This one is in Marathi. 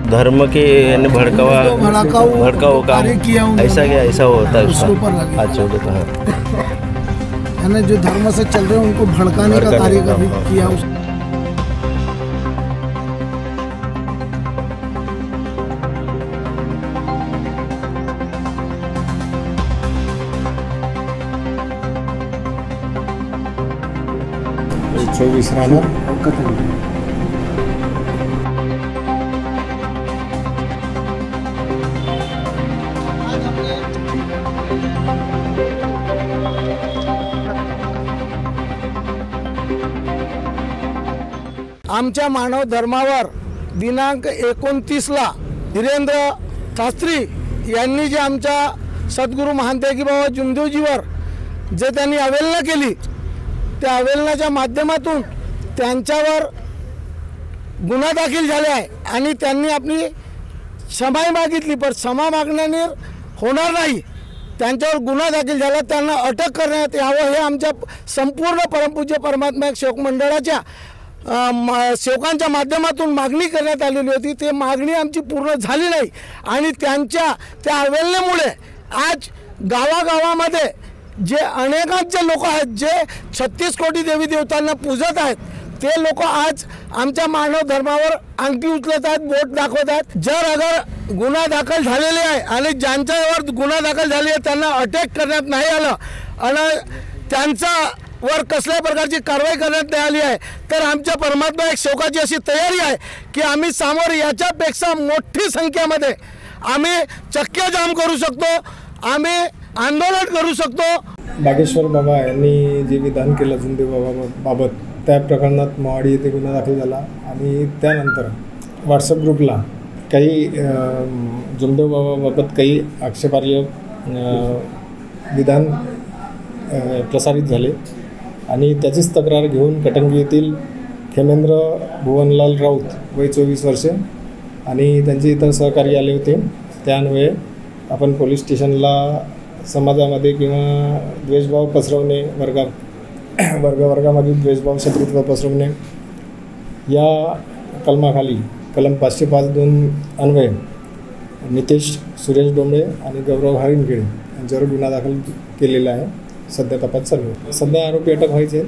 धर्म के यानी भड़काऊ काम ऐसा क्या ऐसा होता है उसका? अच्छा तो यानी जो धर्म से चल रहे हैं उनको भड़काने का कार्य किया। चौबीस राहणार आमच्या मानव धर्मावर दिनांक 29ला धीरेंद्र शास्त्री यांनी जे आमच्या सद्गुरू महांतेकी बाबा जुमदेवजीवर जे त्यांनी अवहेलना केली, त्या अवहेलनाच्या माध्यमातून त्यांच्यावर गुन्हा दाखल झाला आहे आणि त्यांनी आपली क्षमा मागितली, पण क्षमा मागण्याने होणार नाही। त्यांच्यावर गुन्हा दाखल झाला, त्यांना अटक करण्यात यावं हे आमच्या संपूर्ण परमपूज्य परमात्मा सेवक मंडळाच्या सेवकांच्या माध्यमातून मागणी करण्यात आलेली होती। ते मागणी आमची पूर्ण झाली नाही आणि त्यांच्या त्या अवहेलनेमुळे आज गावागावामध्ये जे अनेकांचे लोक आहेत, जे 36 कोटी देवी देवतांना पूजत आहेत, ते लोक आज आमच्या मानव धर्मावर अंगठी उचलत आहेत, बोट दाखवत आहेत। जर अगर गुन्हा दाखल झालेले आहे आणि ज्यांच्यावर गुन्हा दाखल झाले आहे त्यांना अटक करण्यात नाही आलं आणि त्यांच्यावर कसल्या प्रकारची कारवाई करण्यात नाही आली आहे, तर आमच्या परमात्मा एक सेवकाची अशी तयारी आहे की आम्ही समोर याच्यापेक्षा मोठी संख्येमध्ये आम्ही चक्क्याजाम करू शकतो, आम्ही आंदोलन करू शकतो। बागेश्वर बाबा यांनी जे विधान केलं जुमदेव बाबाबाबत, त्या प्रकरणात मोहाडी येथे गुन्हा दाखल झाला आणि त्यानंतर व्हॉट्सअप ग्रुपला काही जुमदेव बाबाबाबत काही आक्षेपार्ह विधान प्रसारित झाले आणि त्याचीच तक्रार घेऊन कटंगी येथील खेमेंद्र भुवनलाल राऊत वय 24 वर्षे आणि त्यांचे इतर सहकारी आले होते। त्यान्वये आपण पोलीस स्टेशनला समाजामध्ये किंवा द्वेषभाव पसरवणे, वर्गामध्ये द्वेषभाव शत्रुत्व पसरवणे या कलमाखाली कलम 505(2) अन्वये नितेश सुरेश डोंबळे आणि गौरव हारिनखेडे यांच्यावर गुन्हा दाखल केलेला आहे। सध्या तपास चालू आहे। सध्या आरोपी अटक व्हायचे।